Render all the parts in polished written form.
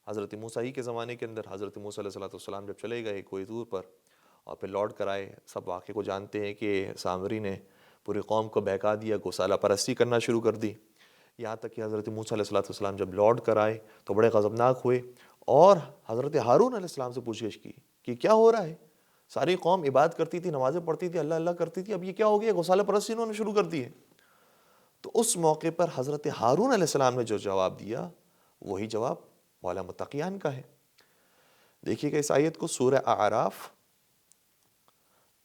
حضرت موسیٰ ہی کے زمانے کے اندر حضرت موسیٰ علیہ السلام جب چلے گئے کوئی دور پر اور پھر لوٹ کر آئے، سب واقعے کو جانتے ہیں کہ سامری نے پوری قوم کو بہکا دیا، گوسالہ پرستی کرنا شروع کر دی، یہاں تک کہ حضرت موسیٰ علیہ السلام جب لوٹ کر آئے تو بڑے غضبناک ہوئے اور حضرت ہارون علیہ السلام سے پوچھ گچھ کی کہ کیا ہو رہا ہے؟ ساری قوم عبادت کرتی تھی، نمازیں پڑھتی تھی، اللہ اللہ کرتی تھی، اب یہ کیا ہو گیا؟ گوسالہ پرستی انہوں نے شروع کر دی ہے۔ تو اس موقع پر حضرت ہارون علیہ السلام نے جو جواب دیا وہی جواب مولا متقیان کا ہے۔ دیکھیے گا اس آیت کو، سورہ اعراف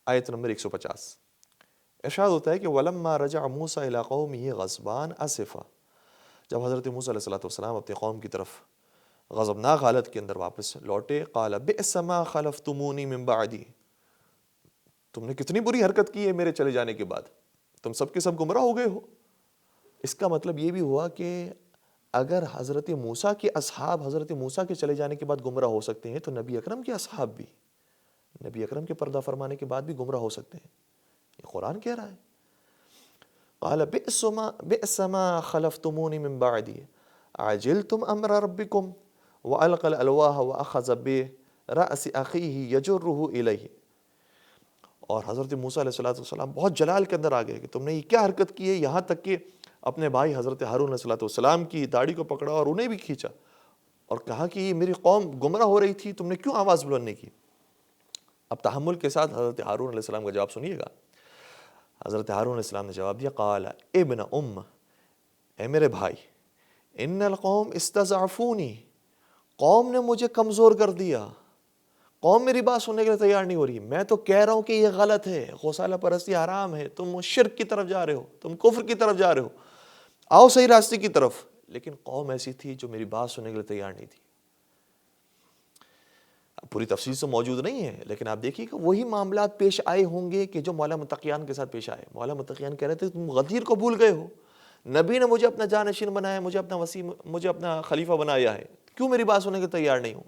آیت نمبر 150 ارشاد ہوتا ہے کہ وَلَمَّا رَجَعَ مُوسَىٰ إِلَىٰ قَوْمِهِ غَضْبَانَ أَسِفًا، جب حضرت موسیٰ علیہ السلام اپنی قوم کی طرف غضبناک حالت کے اندر واپس لوٹے، قَالَ بِئْسَ مَا خَلَفْتُمُونِي مِن بَعْدِي، تم نے کتنی بری حرکت کی ہے میرے چلے جانے کے بعد، تم سب کے سب گمراہ ہو گئے ہو۔ اس کا مطلب یہ بھی ہوا کہ اگر حضرت موسیٰ کے اصحاب حضرت موسیٰ کے چلے جانے کے بعد گمراہ ہو سکتے ہیں تو نبی اکرم کے اصحاب بھی نبی اکرم کے پردہ فرمانے کے بعد بھی گمراہ ہو سکتے ہیں، یہ قرآن کہہ رہا ہے۔ قال بئس ما خلفتمونی من بعدی عجلتم امر ربکم والقى الالواح واخذ برأس اخیہ یجرہ الیہ، اور حضرت موسیٰ علیہ السلام بہت جلال کے اندر آ گئے کہ تم نے یہ کیا حرکت کی ہے، یہاں تک کہ اپنے بھائی حضرت ہارون علیہ السلام کی داڑھی کو پکڑا اور انہیں بھی کھینچا اور کہا کہ یہ میری قوم گمراہ ہو رہی تھی، تم نے کیوں آواز بلند نہیں کی؟ اب تحمل کے ساتھ حضرت ہارون علیہ السلام کا جواب سنیے گا۔ حضرت ہارون علیہ السلام نے جواب دیا، قال ابن اے میرے بھائی، ان القوم استضعفونی، قوم نے مجھے کمزور کر دیا، قوم میری بات سننے کے لیے تیار نہیں ہو رہی، میں تو کہہ رہا ہوں کہ یہ غلط ہے، غسالہ پرستی حرام ہے، تم شرک کی طرف جا رہے ہو، تم کفر کی طرف جا رہے ہو، آؤ صحیح راستے کی طرف، لیکن قوم ایسی تھی جو میری بات سننے کے لیے تیار نہیں تھی۔ پوری تفصیل سے موجود نہیں ہے، لیکن آپ دیکھیے کہ وہی معاملات پیش آئے ہوں گے کہ جو مولا متقیان کے ساتھ پیش آئے۔ مولا متقیان کہہ رہے تھے تم غدیر کو بھول گئے ہو، نبی نے مجھے اپنا جانشین بنایا، مجھے اپنا وسیع، مجھے اپنا خلیفہ بنایا ہے، کیوں میری بات سننے کے تیار نہیں ہو؟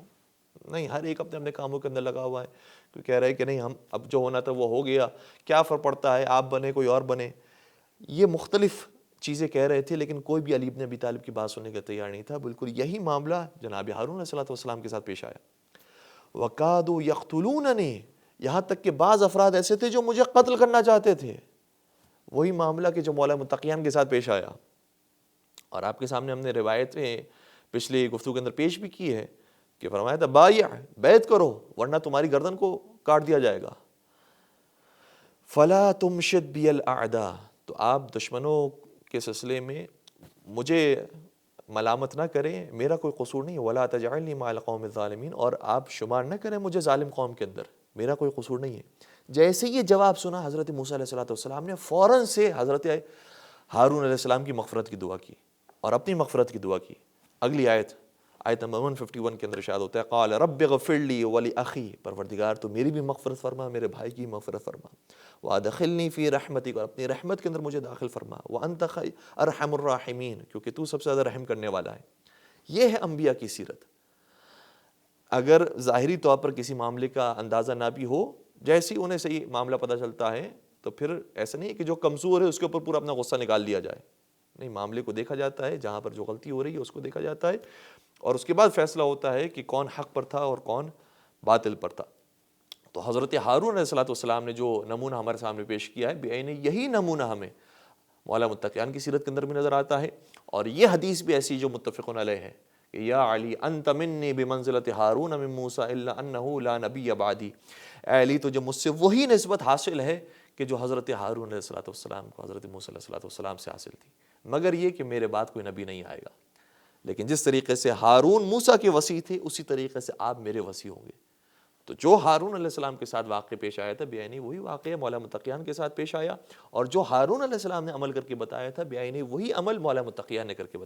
نہیں، ہر ایک اپنے کاموں کے اندر لگا ہوا ہے، کوئی کہہ رہا ہے کہ نہیں ہم اب جو ہونا تھا وہ ہو گیا، کیا فرق پڑتا ہے، آپ بنے کوئی اور بنے۔ یہ مختلف چیزیں کہہ رہے تھے، لیکن کوئی بھی علی بن ابی طالب کی بات سننے کے تیار نہیں تھا۔ بالکل یہی معاملہ جناب ہارون علیہ السلام کے ساتھ پیش آیا۔ وَقَادُوا يَقْتُلُونَنِي، یہاں تک کہ بعض افراد ایسے تھے جو مجھے قتل کرنا چاہتے تھے۔ وہی معاملہ کہ جو مولا متقیان کے ساتھ پیش آیا، اور آپ کے سامنے ہم نے روایتیں پچھلی گفتگو کے اندر پیش بھی کی ہے کہ فرمایا تھا بایع، بیعت کرو ورنہ تمہاری گردن کو کاٹ دیا جائے گا۔ فَلَا تُمْشِدْ بِيَ الْأَعْدَاءَ، تو آپ دشمنوں کے سلسلے میں مجھے ملامت نہ کریں، میرا کوئی قصور نہیں ہے۔ وَلَا تَجْعَلْنِي مَعَ الْقَوْمِ الظَّالِمِينَ، اور آپ شمار نہ کریں مجھے ظالم قوم کے اندر، میرا کوئی قصور نہیں ہے۔ جیسے یہ جواب سنا حضرت موسیٰ علیہ السلام نے فوراً سے حضرت ہارون علیہ السلام کی مغفرت کی دعا کی اور اپنی مغفرت کی دعا کی۔ اگلی آیت نمبر 151 کے اندر ارشاد ہوتا ہے، قال رب اغفر لی ولاخی، پروردگار تو میری بھی مغفرت فرما، میرے بھائی کی مغفرت فرما، وادخلنی فی رحمتک، اور اپنی رحمت کے اندر مجھے داخل فرما، وانت ارحم الراحمین، کیونکہ تو سب سے زیادہ رحم کرنے والا ہے۔ یہ ہے انبیاء کی سیرت۔ اگر ظاہری طور پر کسی معاملے کا اندازہ نہ بھی ہو، جیسے انہیں صحیح معاملہ پتہ چلتا ہے تو پھر ایسا نہیں ہے کہ جو کمزور ہے اس کے اوپر پورا اپنا غصہ نکال دیا جائے، نہیں، معاملے کو دیکھا جاتا ہے، جہاں پر جو غلطی ہو رہی ہے اس کو دیکھا جاتا ہے، اور اس کے بعد فیصلہ ہوتا ہے کہ کون حق پر تھا اور کون باطل پر تھا۔ تو حضرت ہارون علیہ السلام نے جو نمونہ ہمارے سامنے پیش کیا ہے، بعین یہی نمونہ ہمیں مولا متقیان کی سیرت کے اندر بھی نظر آتا ہے، اور یہ حدیث بھی ایسی جو متفقون علیہ ہے کہ یا علی انت منی بمنزلۃ ہارون من موسیٰ الا انہ لا نبی بعدی، اے علی تجھے مجھ سے وہی نسبت حاصل ہے کہ جو حضرت ہارون علیہ السلام کو حضرت موسیٰ علیہ السلام سے حاصل تھی، مگر یہ کہ میرے بعد کوئی نبی نہیں آئے گا، لیکن جس طریقے سے ہارون موسیٰ کے وصی تھے اسی طریقے سے آپ میرے وصی ہوں گے۔ تو جو ہارون علیہ السلام کے ساتھ واقع پیش آیا تھا بعینی وہی واقعہ مولا متقیان کے ساتھ پیش آیا، اور جو ہارون علیہ السلام نے عمل کر کے بتایا تھا بعینی وہی عمل مولا متقیان نے کر کے بتایا۔